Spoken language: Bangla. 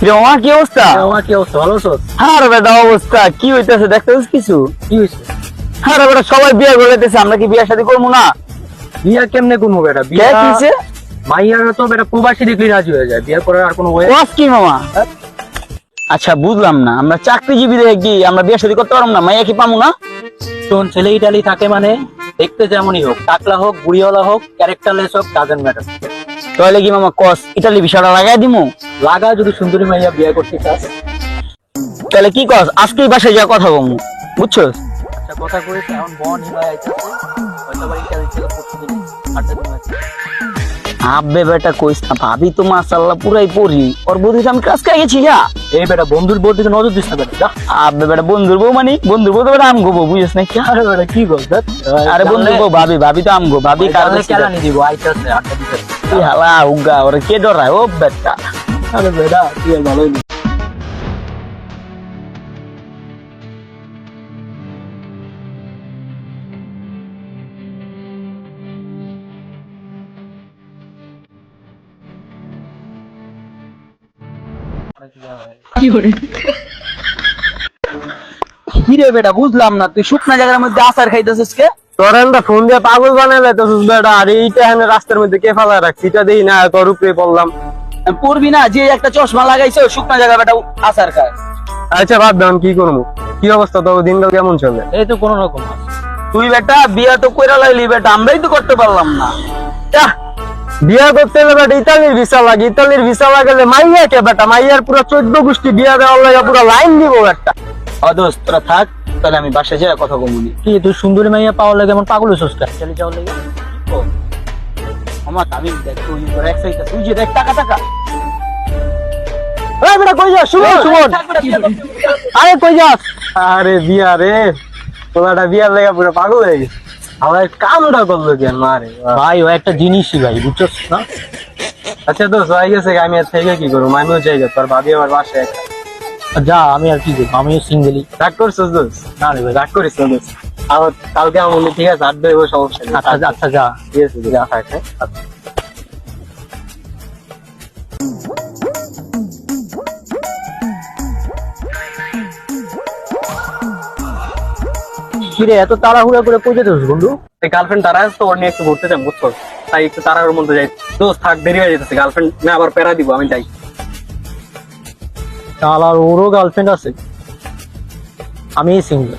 মামা কি অবস্থা? কি অবস্থা, ভালো আছো? আরে বেটা অবস্থা কি হইতেছে দেখতেছিস কিছু? কি হয়েছে? আরে বেটা সবাই বিয়ে করে দিতেছে, আমরা কি বিয়ে শাদী করবো না? বিয়া কেমনে করবো বেটা? কে বিয়া কিছে? মাইয়ারা তো বেটা প্রবাসী দেখলে রাজি হয়ে যায়, বিয়া করার আর কোনো ওয়ে? ওয়াস কি মামা? আচ্ছা বুঝলাম না, আমরা চাকরিজীবী দেখে কি আমরা বিয়ে শাদী করতে পারবো না? মাইয়া কি পাবো না? শোন, ছেলে ইটালি থাকে মানে দেখতে যেমনই হোক, টাকলা হোক, বুড়িওয়ালা হোক, ক্যারেক্টারলেস হোক, ডাজন্ট ম্যাটার। তাহলে কি মামা কস ইটালি বিষয়টা লাগাই দিমু? লাগা, যদি সুন্দরী মাইয়া বিয়ে করতে চাস। তাহলে কি কস আজকেই বাসায় যা কথা বলবো, বুঝছস? আচ্ছা, কথা কইছে এখন বন হিলা আইতাছে, হয়তো বা ইটালি থেকে প্রতিদিন আড্ডা দিন আছে। আব্বে বেটা কইস না, ভাবি তো মাশাআল্লাহ পুরাই পড়ি, ওর বউদিকে আমি কাজ খাই গেছি যা। এই বেটা বন্ধুর বোর দিকে নজর দিস না বেটা, যা। আব্বে বেটা বন্ধুর বউ মানে বন্ধুর বউ তো বেটা আমগো বউ, বুঝিস না কি? আরে বেটা কি কর? আরে বন্ধুর বউ ভাবি, ভাবি তো আমগো, ভাবি কার কারণে বেশি কেলানি দিব, আইতাছে আড্ডা দিতে। তুই হালা উগা ওরে কে ডরায় ও বেটা? আরে বেটা তুই আর ভালোই না। কি রে বেটা বুঝলাম না, তুই শুকনা জায়গার মধ্যে আচার খাইতেছিস কে? তোরা ফোন দিয়ে পাগল বানাই লাইতেছিস বেটা। আর এইটা এখানে রাস্তার মধ্যে কে ফালা রাখছি, এটা দেখি না, তোর উপরে পড়লাম। পড়বি না, যে একটা চশমা লাগাইছে শুকনা জায়গা বেটা আচার খায়। আচ্ছা বাদ দাম, কি করবো? কি অবস্থা তোর, দিনকাল কেমন চলে? এই তো কোন রকম। তুই বেটা বিয়া তো কইরা লাইলি বেটা, আমরাই তো করতে পারলাম না। আহ, বিয়া করতে হলে বেটা ইতালির ভিসা লাগে, ইতালির ভিসা লাগালে মাইয়া কে বেটা, মাইয়ার পুরো 14 গোষ্ঠী বিয়া দেওয়ার লাগে পুরো লাইন দিব একটা। অদোস তোরা থাক, তাহলে আমি বাসায় যেয়ে কথা বলবো। কি তুই সুন্দরী মাইয়া পাওয়ার লাগে এমন পাগল হইছস কেন? চলে যাওয়ার লাগে। আমার আমি দেখ তুই তোর এক সাইড তুই যে দেখ টাকা টাকা। এই বেটা কই যাস? সুমন, সুমন, আরে কই যাস? আরে বিয়া রে, তোলাটা বিয়ার লেগে পুরো পাগল হয়ে গেছে। আমার কামটা করলো কেন মারে? ভাই ও একটা জিনিসই ভাই, বুঝছস না? আচ্ছা তো হয়ে গেছে, আমি আর থেকে কি করবো? আমিও যাই, তোর ভাবি আমার বাসায় একা। যা, আমি আর কি করবো, আমিও সিঙ্গেলই। রাগ করছিস দোষ? না রে ভাই, রাগ করিস না দোষ। আমার কালকে আমার মনে, ঠিক আছে, আড্ডা দেবো, সমস্যা নেই। আচ্ছা আচ্ছা যা। ঠিক আছে, যা থাক, হ্যাঁ? কিরে এত তাড়াহুড়া করে কই যেতেছিস বন্ধু? গার্লফ্রেন্ড তারা আছে তো, ওর নিয়ে একটু ঘুরতে যাই, বুঝছো? তাই একটু তারার মধ্যে যাই। দোষ থাক, দেরি হয়ে যেতেছে, গার্লফ্রেন্ড না আবার প্যারা দিব, আমি যাই। শালার ওরও গার্লফ্রেন্ড আছে, আমি সিঙ্গেল।